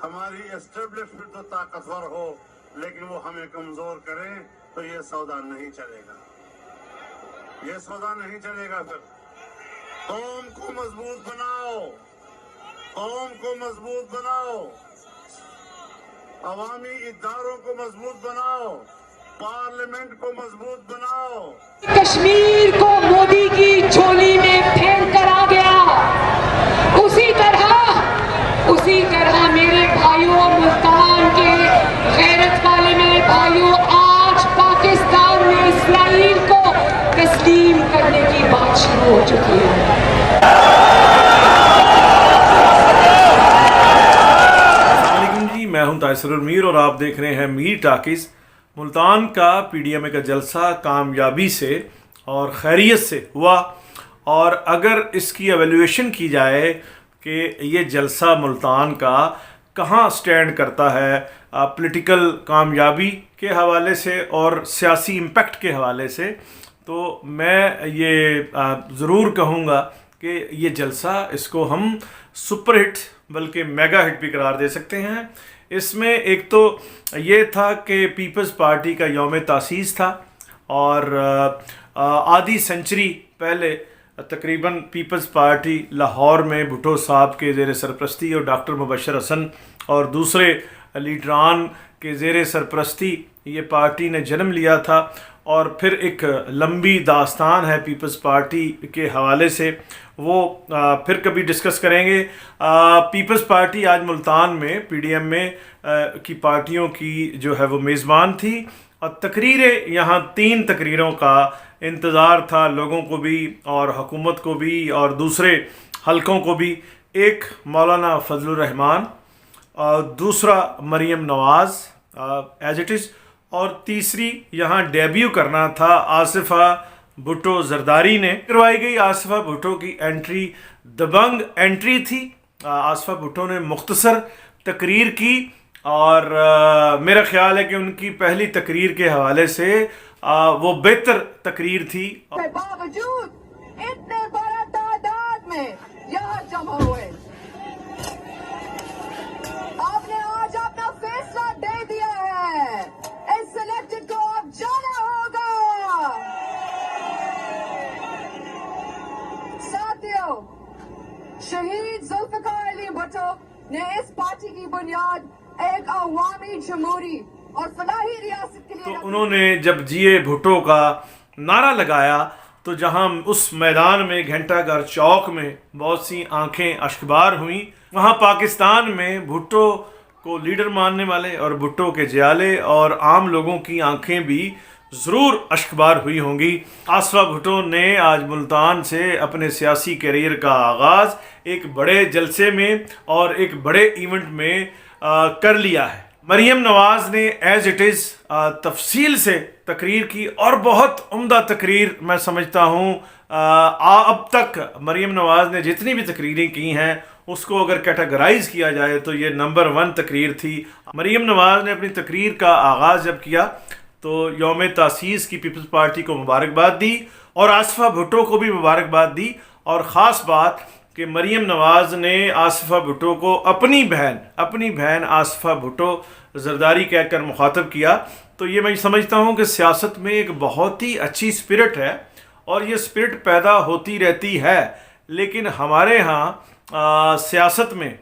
ہماری اسٹیبلشمنٹ تو طاقتور ہو لیکن وہ ہمیں کمزور کریں تو یہ سودا نہیں چلے گا، یہ سودا نہیں چلے گا۔ پھر قوم کو مضبوط بناؤ، قوم کو مضبوط بناؤ، عوامی اداروں کو مضبوط بناؤ، پارلیمنٹ کو مضبوط بناؤ۔ کشمیر کو مودی کی جھولی میں پھینک کر آ گیا، اسی طرح میرے بھائیوں، ملتان کے غیرت والے میرے بھائیوں، آج پاکستان میں اسرائیل کو تسلیم کرنے کی بات شروع ہو چکی ہے۔ السلام علیکم جی، میں ہوں تائسر المیر اور آپ دیکھ رہے ہیں میر ٹاکیز۔ ملتان کا پی ڈی ایم اے کا جلسہ کامیابی سے اور خیریت سے ہوا، اور اگر اس کی ایویلیویشن کی جائے کہ یہ جلسہ ملتان کا کہاں سٹینڈ کرتا ہے پولیٹیکل کامیابی کے حوالے سے اور سیاسی امپیکٹ کے حوالے سے، تو میں یہ ضرور کہوں گا کہ یہ جلسہ، اس کو ہم سپر ہٹ بلکہ میگا ہٹ بھی قرار دے سکتے ہیں۔ اس میں ایک تو یہ تھا کہ پیپلز پارٹی کا یوم تاسیس تھا، اور آدھی سنچری پہلے تقریباً پیپلز پارٹی لاہور میں بھٹو صاحب کے زیر سرپرستی اور ڈاکٹر مبشر حسن اور دوسرے لیڈران کے زیر سرپرستی یہ پارٹی نے جنم لیا تھا، اور پھر ایک لمبی داستان ہے پیپلز پارٹی کے حوالے سے، وہ پھر کبھی ڈسکس کریں گے۔ پیپلز پارٹی آج ملتان میں پی ڈی ایم میں کی پارٹیوں کی جو ہے وہ میزبان تھی، اور تقریریں، یہاں 3 تقریروں کا انتظار تھا لوگوں کو بھی اور حکومت کو بھی اور دوسرے حلقوں کو بھی۔ ایک مولانا فضل الرحمان، دوسرا Maryam Nawaz as it is, اور تیسری یہاں ڈیبیو کرنا تھا آصفہ بھٹو زرداری نے کروائی گئی۔ آصفہ بھٹو کی انٹری دبنگ انٹری تھی۔ آصفہ بھٹو نے مختصر تقریر کی، اور میرا خیال ہے کہ ان کی پہلی تقریر کے حوالے سے وہ بہتر تقریر تھی۔ باوجود اتنے بڑا تعداد میں یہاں جمع ہوئے، آپ نے آج اپنا فیصلہ دے دیا ہے، اس سلیکٹڈ کو اب جانا ہوگا۔ ساتھیوں، شہید ذوالفقار علی بھٹو نے اس پارٹی کی بنیاد ایک عوامی جمہوری اور فلاحی ریاست کے لیے، تو انہوں نے جب جیے بھٹو کا نعرہ لگایا تو جہاں اس میدان میں گھنٹہ گھر چوک میں بہت سی آنکھیں اشکبار ہوئیں، وہاں پاکستان میں بھٹو کو لیڈر ماننے والے اور بھٹو کے جیالے اور عام لوگوں کی آنکھیں بھی ضرور اشکبار ہوئی ہوں گی۔ آصفہ بھٹو نے آج ملتان سے اپنے سیاسی کیریئر کا آغاز ایک بڑے جلسے میں اور ایک بڑے ایونٹ میں کر لیا ہے۔ مریم نواز نے ایز اٹ از تفصیل سے تقریر کی، اور بہت عمدہ تقریر میں سمجھتا ہوں۔ اب تک مریم نواز نے جتنی بھی تقریریں کی ہیں اس کو اگر کیٹاگرائز کیا جائے تو یہ نمبر 1 تقریر تھی۔ مریم نواز نے اپنی تقریر کا آغاز جب کیا تو یوم تاسیس کی پیپلز پارٹی کو مبارکباد دی، اور آصفہ بھٹو کو بھی مبارکباد دی، اور خاص بات کہ مریم نواز نے آصفہ بھٹو کو اپنی بہن آصفہ بھٹو زرداری کہہ کر مخاطب کیا۔ تو یہ میں سمجھتا ہوں کہ سیاست میں ایک بہت ہی اچھی سپرٹ ہے، اور یہ سپرٹ پیدا ہوتی رہتی ہے، لیکن ہمارے ہاں سیاست میں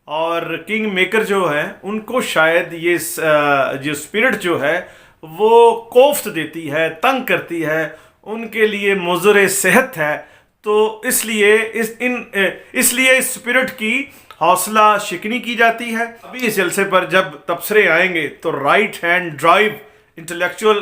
اور کنگ میکر جو ہیں ان کو شاید یہ جو سپرٹ جو ہے وہ کوفت دیتی ہے، تنگ کرتی ہے، ان کے لیے مضر صحت ہے۔ تو اس لیے اس سپرٹ کی حوصلہ شکنی کی جاتی ہے۔ ابھی اس جلسے پر جب تبصرے آئیں گے تو رائٹ ہینڈ ڈرائیو انٹلیکچوئل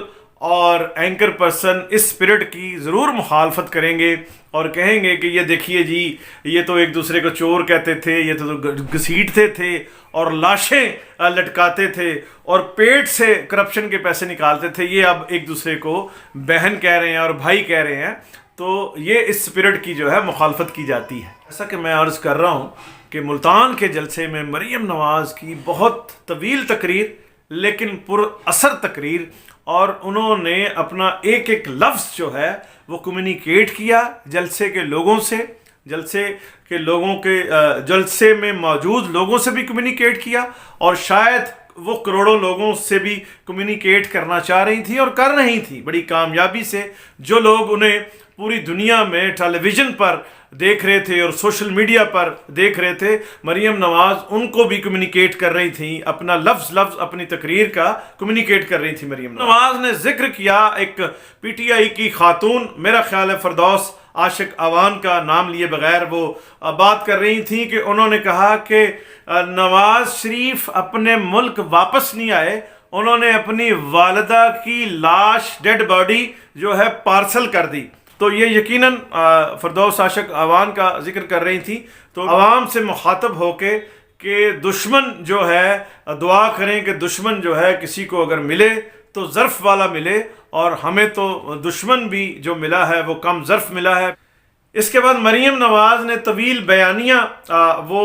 اور اینکر پرسن اس سپرٹ کی ضرور مخالفت کریں گے، اور کہیں گے کہ یہ دیکھیے جی، یہ تو ایک دوسرے کو چور کہتے تھے، یہ تو گھسیٹتے تھے اور لاشیں لٹکاتے تھے اور پیٹ سے کرپشن کے پیسے نکالتے تھے، یہ اب ایک دوسرے کو بہن کہہ رہے ہیں اور بھائی کہہ رہے ہیں۔ تو یہ اس سپرٹ کی جو ہے مخالفت کی جاتی ہے۔ ایسا کہ میں عرض کر رہا ہوں کہ ملتان کے جلسے میں مریم نواز کی بہت طویل تقریر لیکن پر اثر تقریر، اور انہوں نے اپنا ایک ایک لفظ جو ہے وہ کمیونیکیٹ کیا جلسے کے لوگوں سے، جلسے کے لوگوں کے جلسے میں موجود لوگوں سے بھی کمیونیکیٹ کیا اور شاید وہ کروڑوں لوگوں سے بھی کمیونیکیٹ کرنا چاہ رہی تھی اور کر رہی تھی بڑی کامیابی سے. جو لوگ انہیں پوری دنیا میں ٹیلی ویژن پر دیکھ رہے تھے اور سوشل میڈیا پر دیکھ رہے تھے, مریم نواز ان کو بھی کمیونیکیٹ کر رہی تھیں, اپنا لفظ اپنی تقریر کا کمیونیکیٹ کر رہی تھی. مریم نواز نے ذکر کیا ایک پی ٹی آئی کی خاتون, میرا خیال ہے فردوس عاشق اعوان کا نام لیے بغیر وہ بات کر رہی تھیں کہ انہوں نے کہا کہ نواز شریف اپنے ملک واپس نہیں آئے, انہوں نے اپنی والدہ کی لاش ڈیڈ باڈی جو ہے پارسل کر دی. تو یہ یقیناً فردوس عاشق اعوان کا ذکر کر رہی تھی. تو عوام سے مخاطب ہو کے کہ دشمن جو ہے, دعا کریں کہ دشمن جو ہے کسی کو اگر ملے تو ظرف والا ملے, اور ہمیں تو دشمن بھی جو ملا ہے وہ کم ظرف ملا ہے. اس کے بعد مریم نواز نے طویل بیانیہ وہ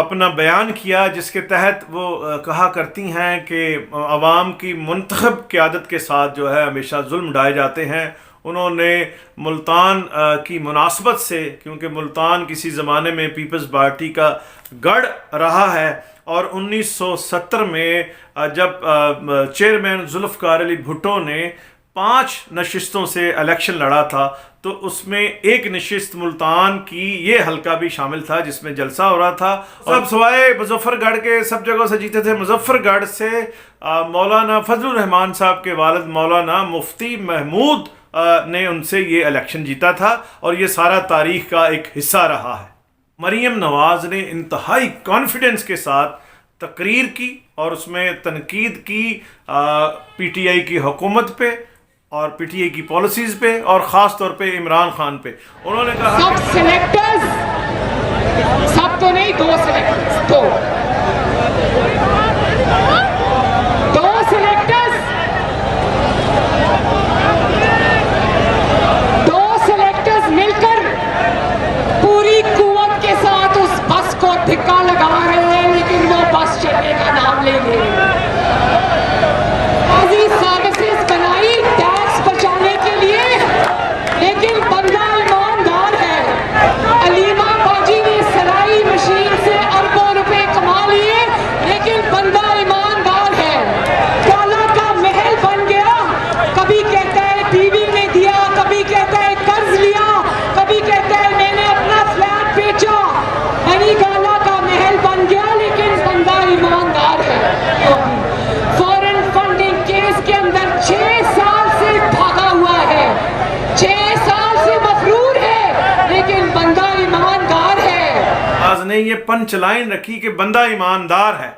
اپنا بیان کیا جس کے تحت وہ کہا کرتی ہیں کہ عوام کی منتخب قیادت کے ساتھ جو ہے ہمیشہ ظلم ڈھائے جاتے ہیں. انہوں نے ملتان کی مناسبت سے, کیونکہ ملتان کسی زمانے میں پیپلز پارٹی کا گڑھ رہا ہے, اور 1970 میں جب چیئرمین ذوالفقار علی بھٹو نے 5 نشستوں سے الیکشن لڑا تھا تو اس میں ایک نشست ملتان کی یہ حلقہ بھی شامل تھا جس میں جلسہ ہو رہا تھا. سب سوائے مظفر گڑھ کے سب جگہوں سے جیتے تھے. مظفر گڑھ سے مولانا فضل الرحمان صاحب کے والد مولانا مفتی محمود نے ان سے یہ الیکشن جیتا تھا, اور یہ سارا تاریخ کا ایک حصہ رہا ہے. مریم نواز نے انتہائی کانفیڈنس کے ساتھ تقریر کی اور اس میں تنقید کی پی ٹی آئی کی حکومت پہ اور پی ٹی آئی کی پالیسیز پہ, اور خاص طور پہ عمران خان پہ. انہوں نے کہا سب سلیکٹرز, سب تو نہیں, 2 سلیکٹرز, 2 سلیکٹرز, 2 سلیکٹرز مل کر پوری قوت کے ساتھ اس بس کو دھکا لگا رہے ہیں, لیکن وہ بس چلنے کا نام لے لے. سروسز بنائی ٹیکس بچانے کے لیے, لیکن بندہ ایماندار ہے. علیمہ باجی نے سلائی مشین سے اربوں روپے کما لیے, لیکن بندہ ایماندار ہے. کالا کا محل بن گیا, کبھی کہتا ہے ٹی وی میں دیا, کبھی کہتا ہے قرض لیا, کبھی کہتا ہے میں نے اپنا فلیٹ بیچا. منی گالا کا محل بن گیا, لیکن بندہ ایماندار ہے. فورن فنڈنگ کیس کے اندر 6 سال سے بھاگا ہوا ہے, 6 سال سے مفرور ہے, لیکن بندہ ایماندار ہے. آج نے یہ پنچ لائن رکھی کہ بندہ ایماندار ہے.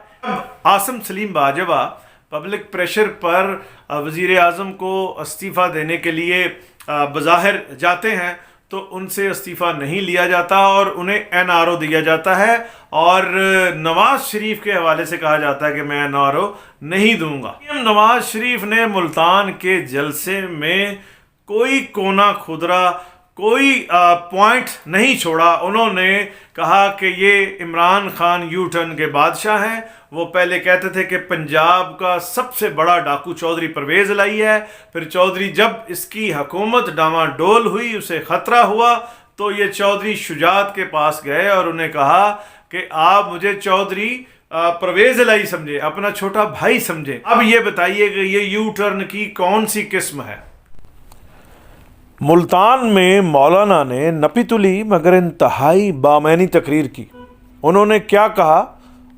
عاصم سلیم باجوہ پبلک پریشر پر وزیر اعظم کو استعفیٰ دینے کے لیے بظاہر جاتے ہیں تو ان سے استعفیٰ نہیں لیا جاتا اور انہیں این آر او دیا جاتا ہے, اور نواز شریف کے حوالے سے کہا جاتا ہے کہ میں این آر او نہیں دوں گا. نواز شریف نے ملتان کے جلسے میں کوئی کونا خدرا, کوئی پوائنٹ نہیں چھوڑا. انہوں نے کہا کہ یہ عمران خان یو ٹرن کے بادشاہ ہیں. وہ پہلے کہتے تھے کہ پنجاب کا سب سے بڑا ڈاکو چودھری پرویز الہی ہے, پھر چودھری جب اس کی حکومت ڈاواں ڈول ہوئی, اسے خطرہ ہوا, تو یہ چودھری شجاعت کے پاس گئے اور انہیں کہا کہ آپ مجھے چودھری پرویز الہی سمجھے, اپنا چھوٹا بھائی سمجھے. اب یہ بتائیے کہ یہ یو ٹرن کی کون سی قسم ہے. ملتان میں مولانا نے نپی تلی مگر انتہائی بامعنی تقریر کی. انہوں نے کیا کہا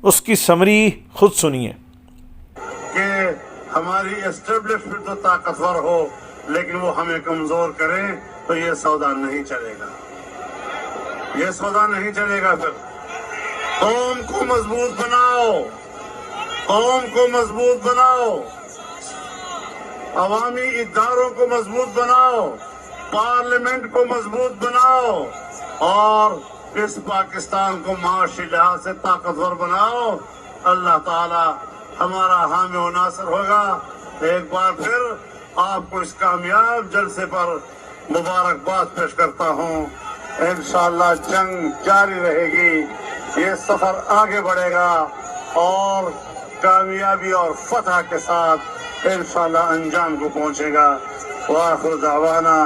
اس کی سمری خود سنیے. کہ ہماری اسٹیبلشمنٹ تو طاقتور ہو لیکن وہ ہمیں کمزور کریں تو یہ سودا نہیں چلے گا, یہ سودا نہیں چلے گا. پھر قوم کو مضبوط بناؤ, قوم کو مضبوط بناؤ, عوامی اداروں کو مضبوط بناؤ, پارلیمنٹ کو مضبوط بناؤ, اور اس پاکستان کو معاشی لحاظ سے طاقتور بناؤ. اللہ تعالی ہمارا حامی و ناصر ہوگا. ایک بار پھر آپ کو اس کامیاب جلسے پر مبارکباد پیش کرتا ہوں. انشاءاللہ جنگ جاری رہے گی, یہ سفر آگے بڑھے گا اور کامیابی اور فتح کے ساتھ انشاءاللہ انجام کو پہنچے گا. وآخر دعوانا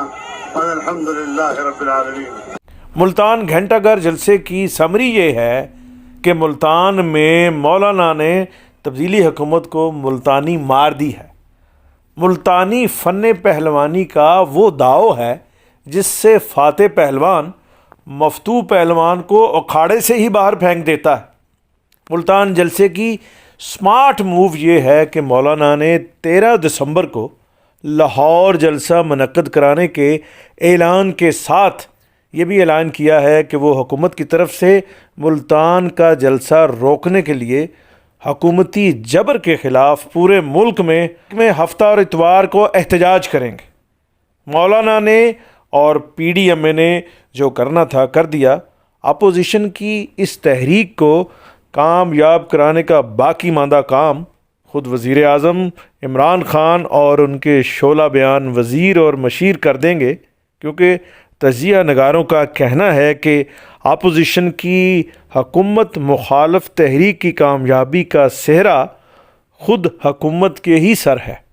الحمدللہ رب العالمین. ملتان گھنٹہ گر جلسے کی سمری یہ ہے کہ ملتان میں مولانا نے تبدیلی حکومت کو ملتانی مار دی ہے۔ ملتانی فن پہلوانی کا وہ داؤ ہے جس سے فاتح پہلوان مفتوح پہلوان کو اکھاڑے سے ہی باہر پھینک دیتا ہے۔ ملتان جلسے کی سمارٹ موو یہ ہے کہ مولانا نے 13 دسمبر کو لاہور جلسہ منعقد کرانے کے اعلان کے ساتھ یہ بھی اعلان کیا ہے کہ وہ حکومت کی طرف سے ملتان کا جلسہ روکنے کے لیے حکومتی جبر کے خلاف پورے ملک میں ہفتہ اور اتوار کو احتجاج کریں گے۔ مولانا نے اور پی ڈی ایم اے نے جو کرنا تھا کر دیا۔ اپوزیشن کی اس تحریک کو کامیاب کرانے کا باقی ماندہ کام خود وزیر اعظم عمران خان اور ان کے شعلہ بیان وزیر اور مشیر کر دیں گے، کیونکہ تجزیہ نگاروں کا کہنا ہے کہ اپوزیشن کی حکومت مخالف تحریک کی کامیابی کا سہرا خود حکومت کے ہی سر ہے۔